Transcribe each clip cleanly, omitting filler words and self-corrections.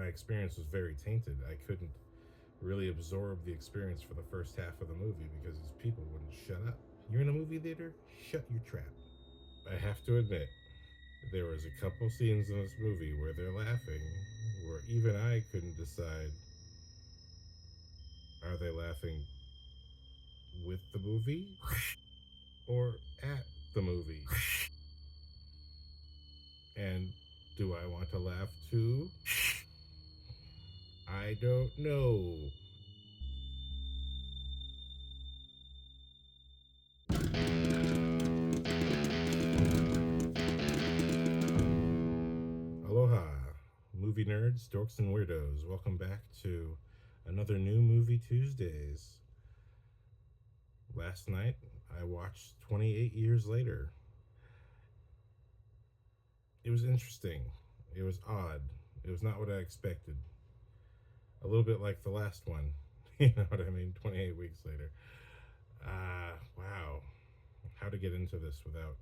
my experience was very tainted. I couldn't really absorb the experience for the first half of the movie because these people wouldn't shut up. You're in a movie theater? Shut your trap. I have to admit, there was a couple scenes in this movie where they're laughing, where even I couldn't decide, are they laughing with the movie or at the movie? And do I want to laugh too? I don't know. Aloha, movie nerds, dorks, and weirdos. Welcome back to another new Movie Tuesdays. Last night, I watched 28 Years Later. It was interesting. It was odd. It was not what I expected. A little bit like the last one. You know what I mean? 28 weeks later. Wow. How to get into this without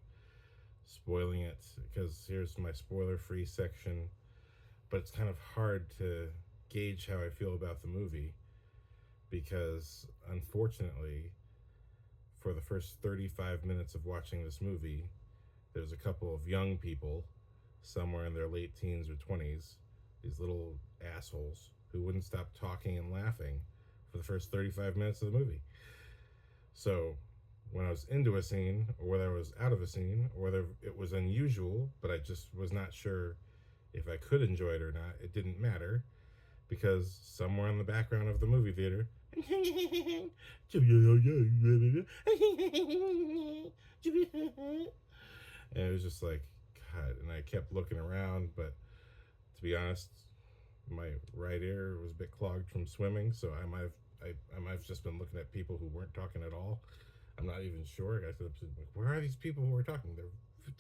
spoiling it, because here's my spoiler free section. But it's kind of hard to gauge how I feel about the movie because, unfortunately, for the first 35 minutes of watching this movie, there's a couple of young people, somewhere in their late teens or 20s, these little assholes who wouldn't stop talking and laughing for the first 35 minutes of the movie. So when I was into a scene, or whether I was out of a scene, or whether it was unusual, but I just was not sure if I could enjoy it or not, it didn't matter, because somewhere in the background of the movie theater, and it was just like, God, and I kept looking around, but to be honest, my right ear was a bit clogged from swimming, so I might have just been looking at people who weren't talking at all. I'm not even sure. I said, like, where are these people who are talking? They're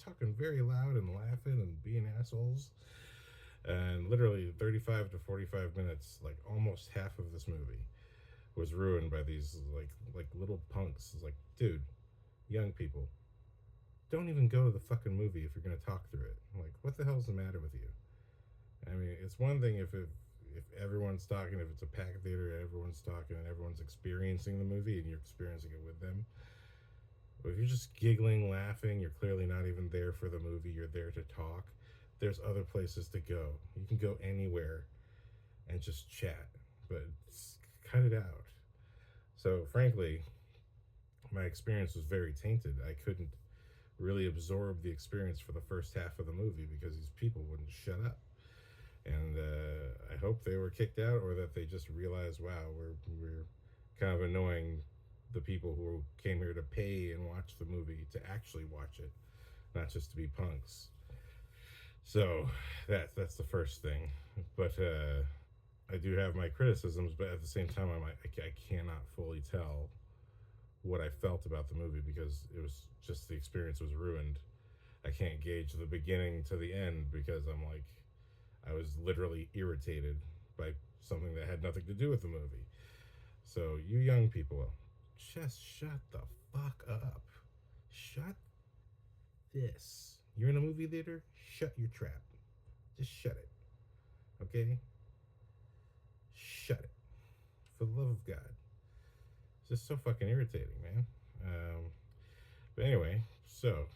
talking very loud and laughing and being assholes. And literally 35 to 45 minutes, like almost half of this movie, was ruined by these like little punks. It's like, dude, young people, don't even go to the fucking movie if you're gonna talk through it. Like, what the hell's the matter with you? I mean, it's one thing if everyone's talking, if it's a packed theater, everyone's talking and everyone's experiencing the movie and you're experiencing it with them. But if you're just giggling, laughing, you're clearly not even there for the movie. You're there to talk. There's other places to go. You can go anywhere and just chat, but cut it out. So, frankly, my experience was very tainted. I couldn't really absorb the experience for the first half of the movie because these people wouldn't shut up. And I hope they were kicked out, or that they just realized, wow, we're kind of annoying the people who came here to pay and watch the movie, to actually watch it, not just to be punks. So that's the first thing. But I do have my criticisms, but at the same time, I cannot fully tell what I felt about the movie because it was just, the experience was ruined. I can't gauge the beginning to the end because I was literally irritated by something that had nothing to do with the movie. So, you young people, just shut the fuck up. Shut this. You're in a movie theater? Shut your trap. Just shut it. Okay? Shut it. For the love of God. It's just so fucking irritating, man. But anyway, so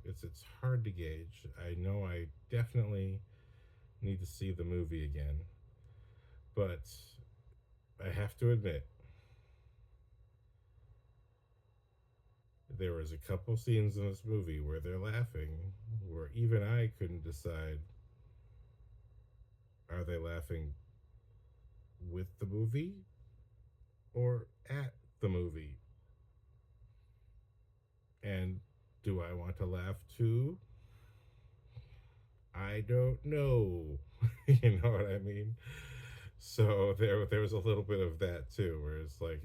it's hard to gauge. I know I definitely need to see the movie again, but I have to admit, there was a couple scenes in this movie where they're laughing, where even I couldn't decide, are they laughing with the movie or at the movie? And do I want to laugh too? I don't know. You know what I mean? So there was a little bit of that too, where it's like,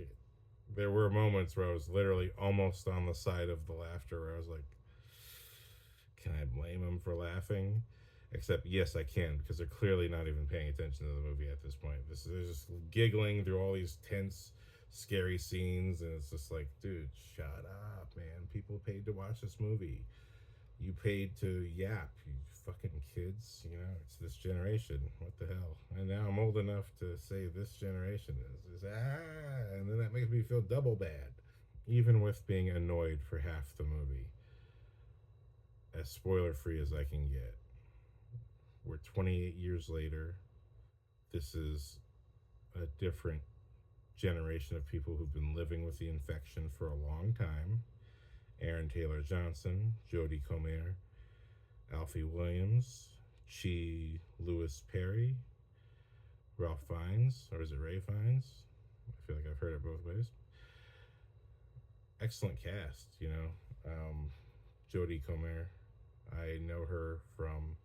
there were moments where I was literally almost on the side of the laughter, where I was like, can I blame them for laughing? Except, yes, I can, because they're clearly not even paying attention to the movie at this point. They're just giggling through all these tense, scary scenes, and it's just like, dude, shut up, man. People paid to watch this movie. You paid to yap, you fucking kids. You know, it's this generation. What the hell? And now I'm old enough to say this generation is and then that makes me feel double bad. Even with being annoyed for half the movie, as spoiler free as I can get, we're 28 years later. This is a different generation of people who've been living with the infection for a long time. Aaron Taylor Johnson, Jodie Comer, Alfie Williams, Chi Lewis Perry, Ralph Fiennes, or is it Ray Fiennes? I feel like I've heard it both ways. Excellent cast, you know. Jodie Comer, I know her from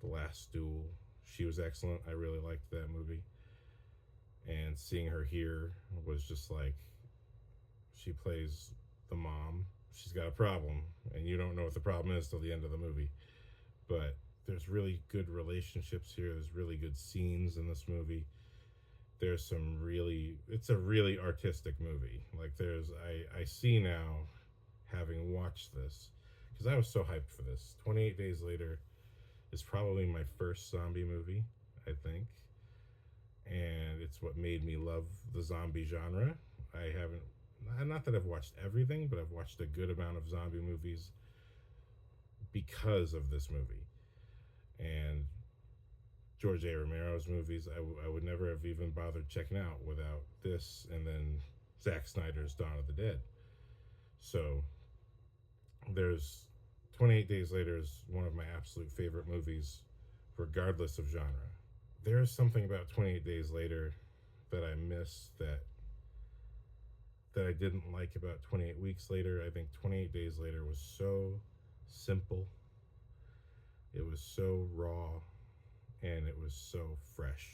The Last Duel. She was excellent. I really liked that movie. And seeing her here was just like, she plays the mom. She's got a problem, and you don't know what the problem is till the end of the movie. But there's really good relationships here. There's really good scenes in this movie. There's some really, it's a really artistic movie. Like I see now, having watched this, because I was so hyped for this. 28 Days Later is probably my first zombie movie, I think. And it's what made me love the zombie genre. I haven't, not that I've watched everything, but I've watched a good amount of zombie movies because of this movie. And George A. Romero's movies, I would never have even bothered checking out without this, and then Zack Snyder's Dawn of the Dead. So there's 28 Days Later is one of my absolute favorite movies, regardless of genre. There is something about 28 Days Later that I miss, that I didn't like about 28 Weeks Later. I think 28 Days Later was so simple. It was so raw, and it was so fresh.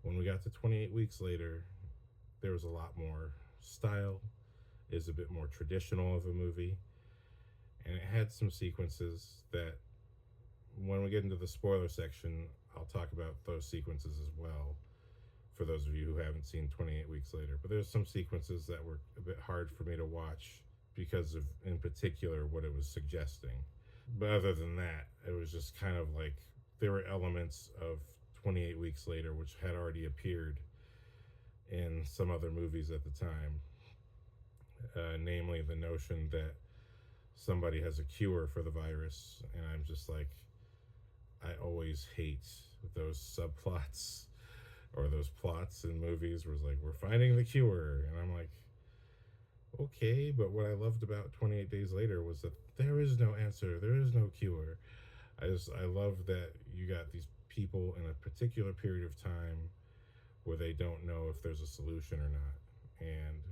When we got to 28 Weeks Later, there was a lot more style. It was a bit more traditional of a movie, and it had some sequences that, when we get into the spoiler section, I'll talk about those sequences as well, for those of you who haven't seen 28 Weeks Later. But there's some sequences that were a bit hard for me to watch because of, in particular, what it was suggesting. But other than that, it was just kind of like, there were elements of 28 Weeks Later which had already appeared in some other movies at the time. Namely, the notion that somebody has a cure for the virus, and I'm just like, I always hate those subplots or those plots in movies where it's like, we're finding the cure, and I'm like, okay, but what I loved about 28 Days Later was that there is no answer, there is no cure. I love that you got these people in a particular period of time where they don't know if there's a solution or not, and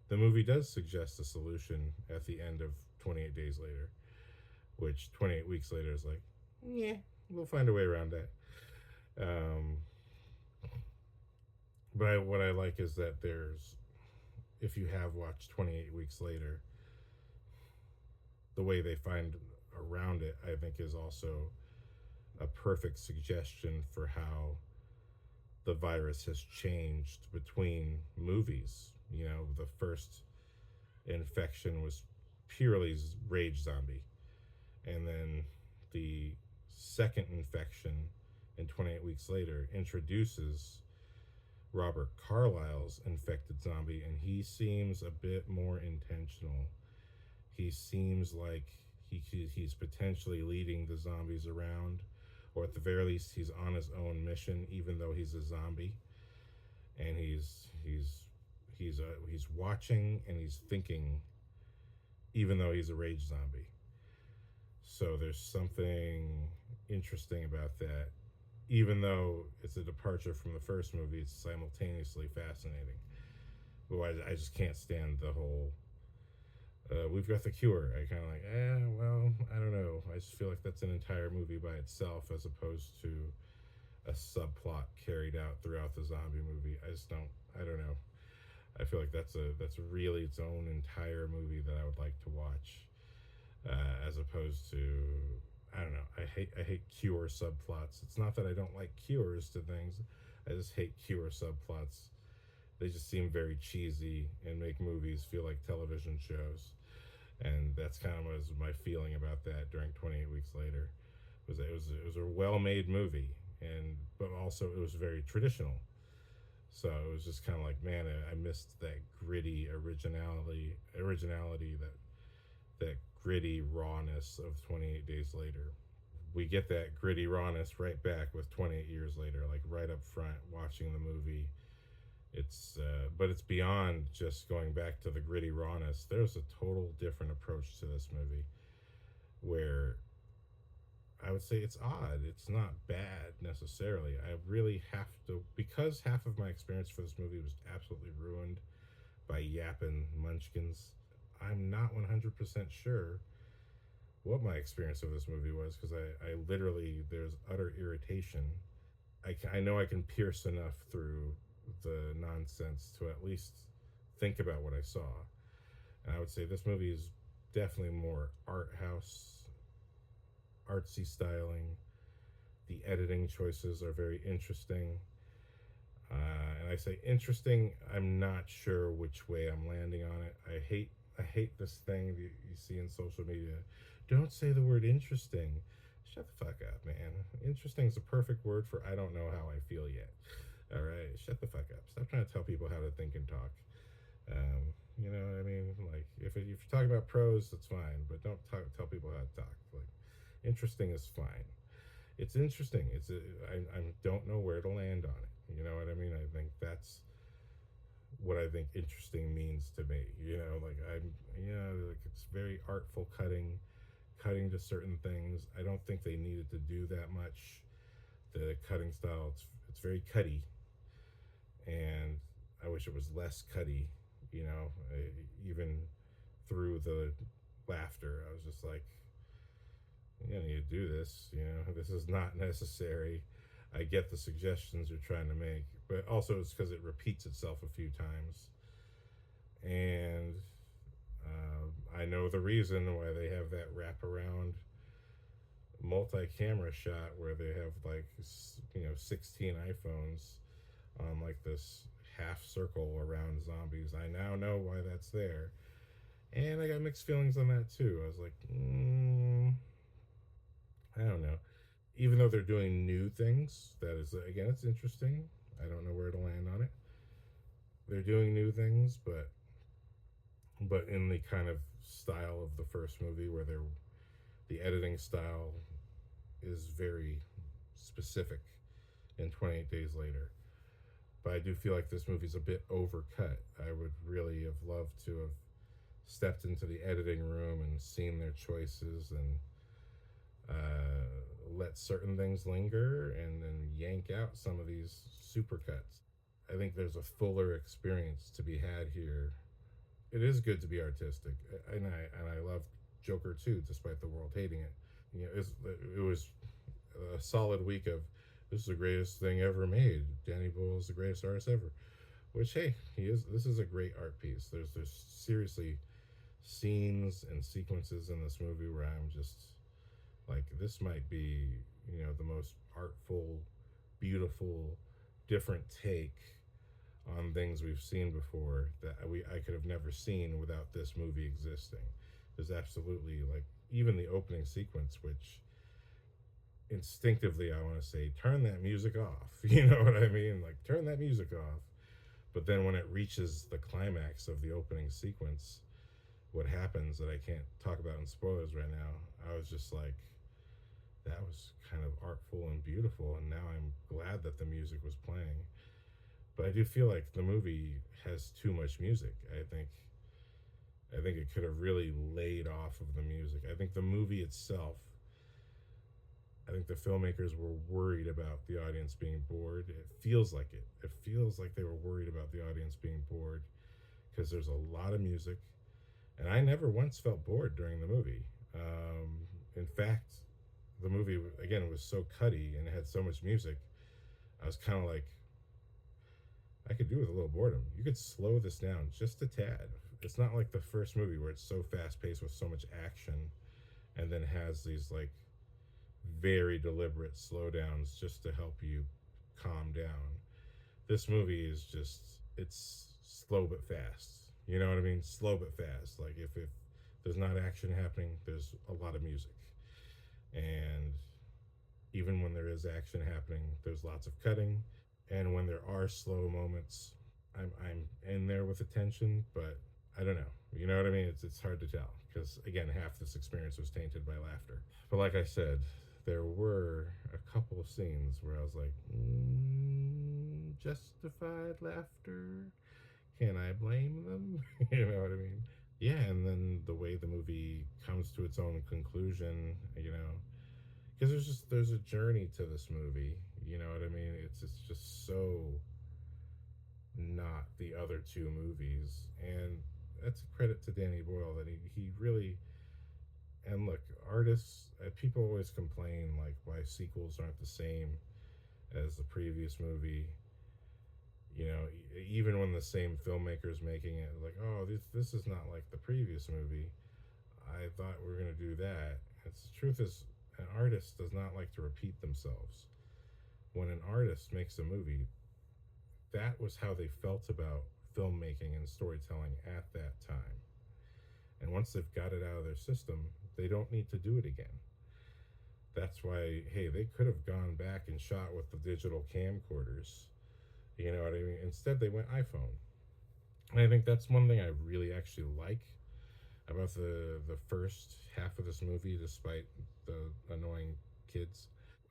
the movie does suggest a solution at the end of 28 Days Later, which 28 Weeks Later is like, yeah, we'll find a way around that. But what I like is that if you have watched 28 Weeks Later, the way they find around it, I think, is also a perfect suggestion for how the virus has changed between movies. You know, the first infection was purely rage zombie, and then the second infection in 28 Weeks Later introduces Robert Carlyle's infected zombie, and he seems a bit more intentional. He seems like he's potentially leading the zombies around, or at the very least, he's on his own mission, even though he's a zombie. And he's watching and he's thinking, even though he's a rage zombie. So there's something interesting about that. Even though it's a departure from the first movie, it's simultaneously fascinating. But I just can't stand the whole, we've got the cure. I kind of like, well, I don't know. I just feel like that's an entire movie by itself, as opposed to a subplot carried out throughout the zombie movie. I don't know. I feel like that's really its own entire movie that I would like to watch, as opposed to, I don't know. I hate cure subplots. It's not that I don't like cures to things. I just hate cure subplots. They just seem very cheesy and make movies feel like television shows. And that's kind of was my feeling about that during 28 Weeks Later. Was that it was a well-made movie, and but also it was very traditional. So it was just kind of like, man, I missed that gritty originality, that gritty rawness of 28 Days Later. We get that gritty rawness right back with 28 Years Later, like right up front watching the movie. But it's beyond just going back to the gritty rawness. There's a total different approach to this movie where I would say it's odd. It's not bad necessarily. I really have to, because half of my experience for this movie was absolutely ruined by yapping munchkins. I'm not 100% sure what my experience of this movie was, because I literally, there's utter irritation. I know I can pierce enough through the nonsense to at least think about what I saw. And I would say this movie is definitely more art house, artsy styling. The editing choices are very interesting. And I say interesting, I'm not sure which way I'm landing on it. I hate this thing that you see in social media. Don't say the word interesting. Shut the fuck up, man. Interesting is a perfect word for I don't know how I feel yet. All right, shut the fuck up. Stop trying to tell people how to think and talk. You know what I mean? Like, if you're talking about prose, that's fine, but don't tell people how to talk. Like, interesting is fine. It's interesting. I don't know where to land on it. You know what I mean? I think that's what I think interesting means to me. You know, like like it's very artful cutting to certain things. I don't think they needed to do that much. The cutting style, it's very cutty, and I wish it was less cutty. You know, even through the laughter, I was just like, you don't need to do this. You know, this is not necessary. I get the suggestions you're trying to make, but also it's because it repeats itself a few times. And I know the reason why they have that wraparound multi-camera shot where they have, like, 16 iPhones on like this half circle around zombies. I now know why that's there, and I got mixed feelings on that too. I was like, I don't know. Even though they're doing new things, that is, again, it's interesting. I don't know where to land on it. They're doing new things, but in the kind of style of the first movie, where the editing style is very specific in 28 Days Later. But I do feel like this movie's a bit overcut. I would really have loved to have stepped into the editing room and seen their choices, and let certain things linger and then yank out some of these supercuts. I think there's a fuller experience to be had here. It is good to be artistic, and I love Joker too, despite the world hating it. It was a solid week of, this is the greatest thing ever made. Danny Boyle is the greatest artist ever. Which, hey, he is. This is a great art piece. There's seriously scenes and sequences in this movie where I'm just like, this might be, the most artful, beautiful, different take on things we've seen before that I could have never seen without this movie existing. There's absolutely, like, even the opening sequence, which instinctively I want to say, turn that music off. You know what I mean? Like, turn that music off. But then when it reaches the climax of the opening sequence, what happens that I can't talk about in spoilers right now, I was just like, that was kind of artful and beautiful, and now I'm glad that the music was playing. But I do feel like the movie has too much music. I think it could have really laid off of the music. I think the movie itself, I think the filmmakers were worried about the audience being bored. It feels like it. It feels like they were worried about the audience being bored, because there's a lot of music, and I never once felt bored during the movie. In fact, the movie, again, was so cutty and it had so much music. I was kind of like, I could do with a little boredom. You could slow this down just a tad. It's not like the first movie where it's so fast paced with so much action, and then has these, like, very deliberate slowdowns just to help you calm down. This movie is just, it's slow but fast. You know what I mean? Slow but fast. Like, if There's not action happening, there's a lot of music. And even when there is action happening, there's lots of cutting. And when there are slow moments, I'm in there with attention, but I don't know. You know what I mean? It's hard to tell because again, half this experience was tainted by laughter. But like I said, there were a couple of scenes where I was like, justified laughter. Can I blame them? You know what I mean? Yeah, and then the way the movie comes to its own conclusion, because there's a journey to this movie. You know what I mean? It's just so not the other two movies, and that's a credit to Danny Boyle that he really. And look, artists, people always complain like why sequels aren't the same as the previous movie. Even when the same filmmaker's making it, like, oh, this is not like the previous movie. I thought we were gonna do that. It's the truth is, an artist does not like to repeat themselves. When an artist makes a movie, that was how they felt about filmmaking and storytelling at that time. And once they've got it out of their system, they don't need to do it again. That's why, hey, they could have gone back and shot with the digital camcorders. You know what I mean? Instead, they went iPhone. And I think that's one thing I really actually like about the first half of this movie, despite the annoying kids.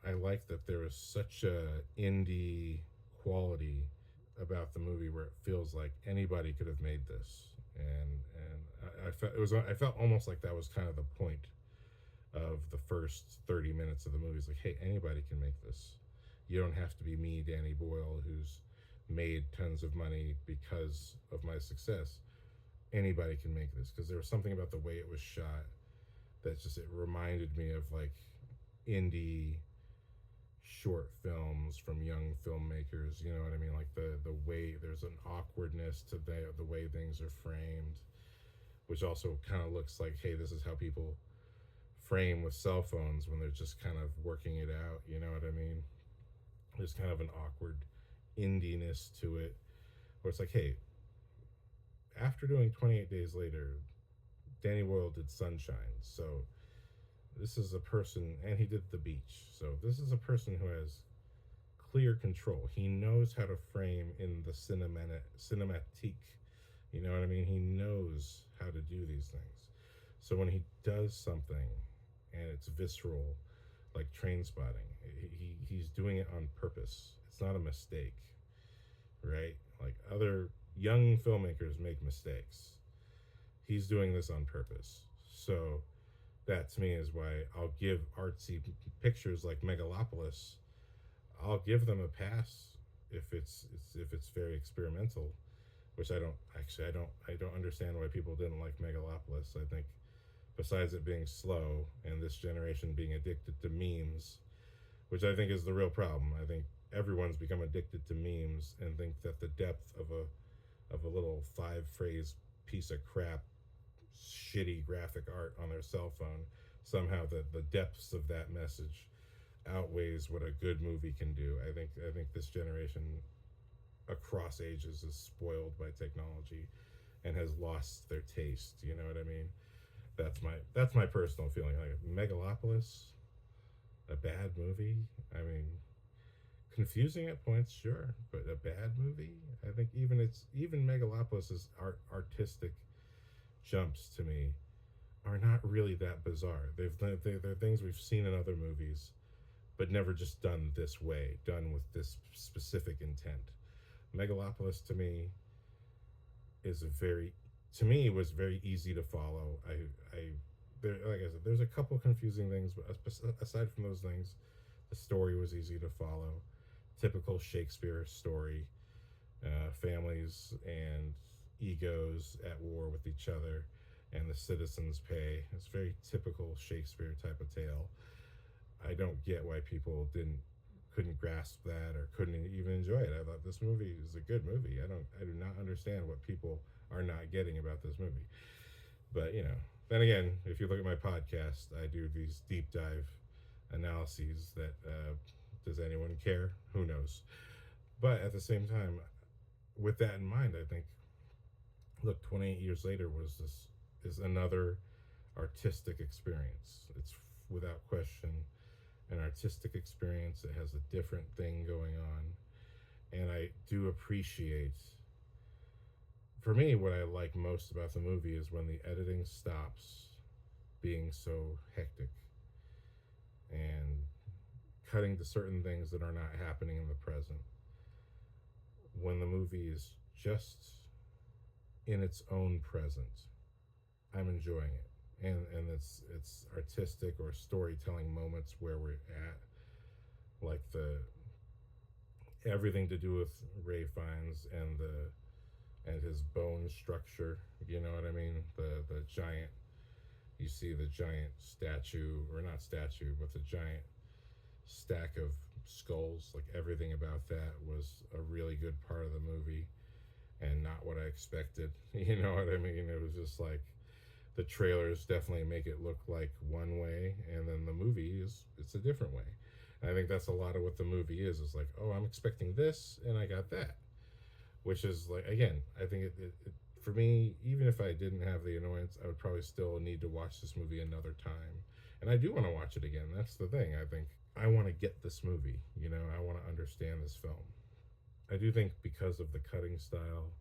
I like that there is such a indie quality about the movie where it feels like anybody could have made this, and I felt almost like that was kind of the point of the first 30 minutes of the movie. It's like, hey, anybody can make this. You don't have to be me, Danny Boyle, who's made tons of money because of my success. Anybody can make this, because there was something about the way it was shot that just, it reminded me of like indie short films from young filmmakers. You know what I mean? Like the way there's an awkwardness to the way things are framed, which also kind of looks like, hey, this is how people frame with cell phones when they're just kind of working it out. You know what I mean? There's kind of an awkward indiness to it where it's like, hey, after doing 28 Days Later, Danny Boyle did Sunshine. So this is a person, and he did The Beach. So this is a person who has clear control. He knows how to frame in the cinematique. You know what I mean? He knows how to do these things. So when he does something and it's visceral, like Train Spotting, he's doing it on purpose. It's not a mistake, right? Like other young filmmakers make mistakes. He's doing this on purpose. So that to me is why I'll give artsy pictures like Megalopolis, I'll give them a pass if it's very experimental, which I don't understand why people didn't like Megalopolis. I think besides it being slow and this generation being addicted to memes, which I think is the real problem. I think everyone's become addicted to memes and think that the depth of a little 5-phrase piece of crap shitty graphic art on their cell phone, somehow the depths of that message outweighs what a good movie can do. I think this generation across ages is spoiled by technology and has lost their taste. You know what I mean? That's my personal feeling. Like Megalopolis, a bad movie. I mean, confusing at points, sure, but a bad movie. I think even Megalopolis's artistic jumps to me are not really that bizarre. They're things we've seen in other movies, but never just done this way, done with this specific intent. Megalopolis to me was very easy to follow. Like I said, there's a couple confusing things, but aside from those things, the story was easy to follow. Typical Shakespeare story, families and egos at war with each other, and the citizens pay. It's very typical Shakespeare type of tale. I don't get why people couldn't grasp that or couldn't even enjoy it. I thought this movie is a good movie. I do not understand what people are not getting about this movie. But then again, if you look at my podcast, I do these deep dive analyses that does anyone care? Who knows? But at the same time, with that in mind, I think, look, 28 years later is another artistic experience. It's without question an artistic experience. It has a different thing going on. And I do appreciate, for me, what I like most about the movie is when the editing stops being so hectic and cutting to certain things that are not happening in the present. When the movie is just in its own present, I'm enjoying it. And it's artistic or storytelling moments where we're at, like the everything to do with Ray Fiennes and his bone structure. You know what I mean? The giant. You see the giant statue, or not statue, but the giant stack of skulls. Like everything about that was a really good part of the movie, and not what I expected. You know what I mean? It was just like the trailers definitely make it look like one way, and then the movie it's a different way. And I think that's a lot of what the movie is. It's like, oh, I'm expecting this, and I got that, which is like, again, I think it for me, even if I didn't have the annoyance, I would probably still need to watch this movie another time, and I do want to watch it again. That's the thing. I think I want to get this movie. You know, I want to understand this film. I do think because of the cutting style,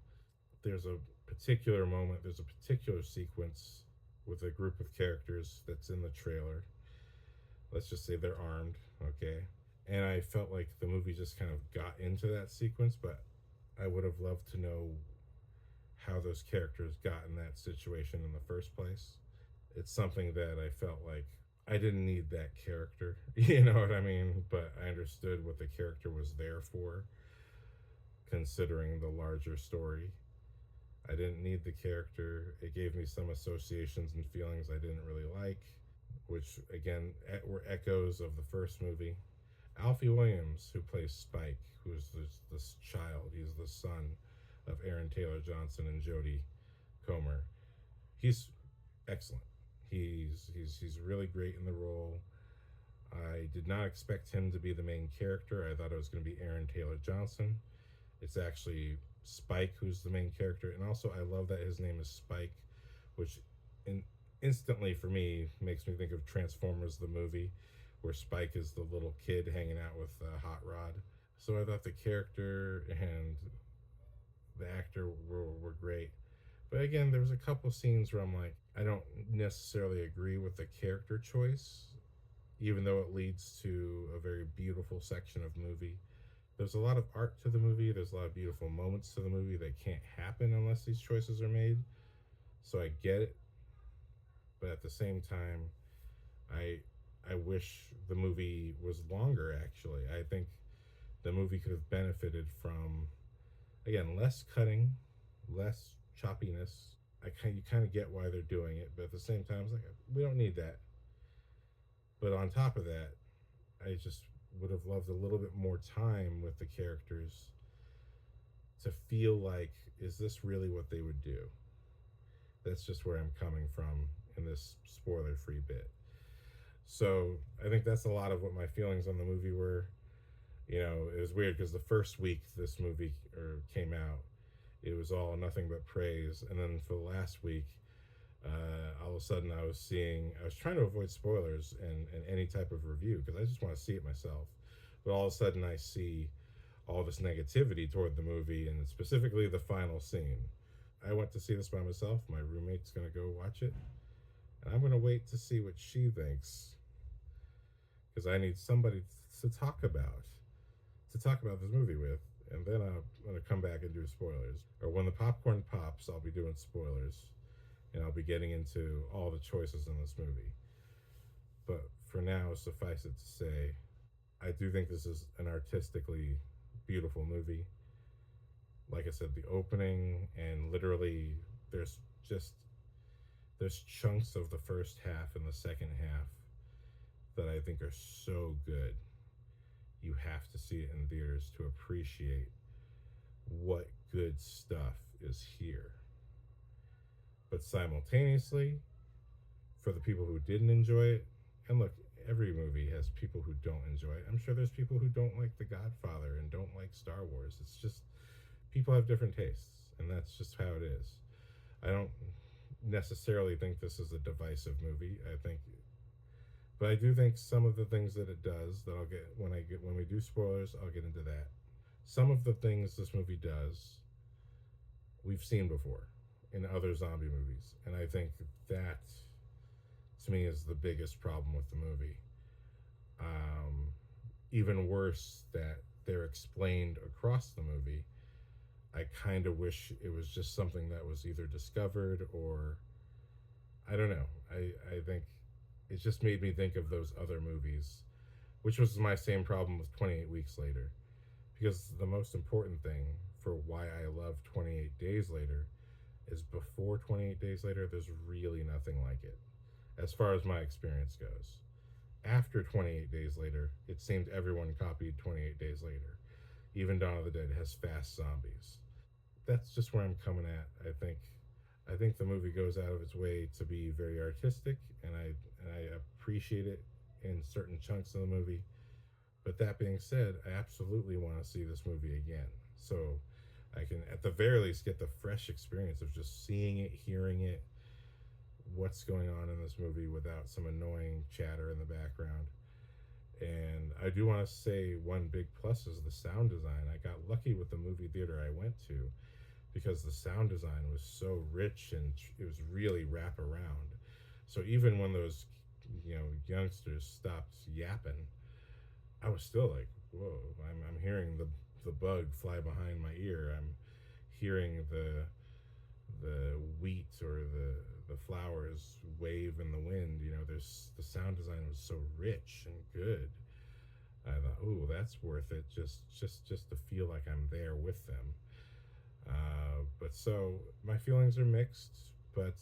there's a particular moment, there's a particular sequence with a group of characters that's in the trailer. Let's just say they're armed, okay? And I felt like the movie just kind of got into that sequence, but I would have loved to know how those characters got in that situation in the first place. It's something that I felt like I didn't need that character, you know what I mean? But I understood what the character was there for, considering the larger story. I didn't need the character. It gave me some associations and feelings I didn't really like, which again were echoes of the first movie. Alfie Williams, who plays Spike, who's this child, he's the son of Aaron Taylor Johnson and Jodie Comer. He's excellent. He's really great in the role. I did not expect him to be the main character. I thought it was going to be Aaron Taylor Johnson. It's actually Spike who's the main character, and also I love that his name is Spike, which instantly for me makes me think of Transformers the movie, where Spike is the little kid hanging out with Hot Rod. So I thought the character and the actor were great. But again, there was a couple scenes where I'm like, I don't necessarily agree with the character choice, even though it leads to a very beautiful section of movie. There's a lot of art to the movie. There's a lot of beautiful moments to the movie that can't happen unless these choices are made. So I get it. But at the same time, I wish the movie was longer, actually. I think the movie could have benefited from, again, less cutting, less choppiness. You kind of get why they're doing it, but at the same time, it's like, we don't need that. But on top of that, I just would have loved a little bit more time with the characters to feel like, is this really what they would do? That's just where I'm coming from in this spoiler-free bit. So I think that's a lot of what my feelings on the movie were. You know, it was weird because the first week this movie came out, it was all nothing but praise, and then for the last week, all of a sudden I was trying to avoid spoilers and any type of review because I just want to see it myself. But all of a sudden I see all this negativity toward the movie, and specifically the final scene. I went to see this by myself. My roommate's going to go watch it, and I'm going to wait to see what she thinks because I need somebody to talk about this movie with, and then I'm going to come back and do spoilers. Or when the popcorn pops, I'll be doing spoilers, and I'll be getting into all the choices in this movie. But for now, suffice it to say, I do think this is an artistically beautiful movie. Like I said, the opening, and literally there's chunks of the first half and the second half that I think are so good. You have to see it in theaters to appreciate what good stuff is here. But simultaneously, for the people who didn't enjoy it, and look, every movie has people who don't enjoy it. I'm sure there's people who don't like The Godfather and don't like Star Wars. It's just, people have different tastes, and that's just how it is. I don't necessarily think this is a divisive movie. I think, but I do think some of the things that it does that I'll get when we do spoilers, I'll get into that. Some of the things this movie does, we've seen before in other zombie movies, and I think that to me is the biggest problem with the movie. Um, Even worse that they're explained across the movie. I kind of wish it was just something that was either discovered or I don't know. I think it just made me think of those other movies, which was my same problem with 28 Weeks Later. Because the most important thing for why I love 28 Days Later is before 28 Days Later, there's really nothing like it, as far as my experience goes. After 28 Days Later, it seemed everyone copied 28 Days Later. Even Dawn of the Dead has fast zombies. That's just where I'm coming at. I think the movie goes out of its way to be very artistic, and I appreciate it in certain chunks of the movie. But that being said, I absolutely want to see this movie again, so I can at the very least get the fresh experience of just seeing it, hearing it, what's going on in this movie without some annoying chatter in the background. And I do want to say one big plus is the sound design. I got lucky with the movie theater I went to because the sound design was so rich and it was really wrap around. So even when those youngsters stopped yapping, I was still like, whoa! I'm hearing the bug fly behind my ear. I'm hearing the wheat or the flowers wave in the wind. There's the sound design was so rich and good. I thought, oh, that's worth it. Just to feel like I'm there with them. But so my feelings are mixed, but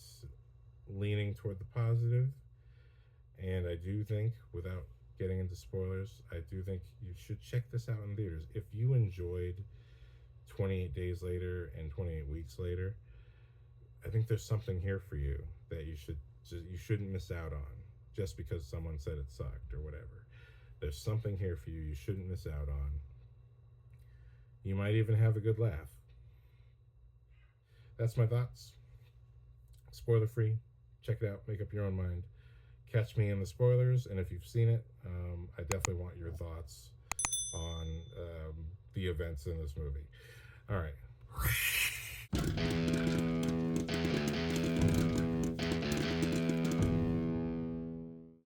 leaning toward the positive. And I do think, without getting into spoilers, I do think you should check this out in theaters. If you enjoyed 28 Days Later and 28 Weeks Later, I think there's something here for you that you shouldn't miss out on just because someone said it sucked or whatever. There's something here for you shouldn't miss out on. You might even have a good laugh. That's my thoughts. Spoiler free. Check it out. Make up your own mind. Catch me in the spoilers, and if you've seen it, I definitely want your thoughts on the events in this movie. All right.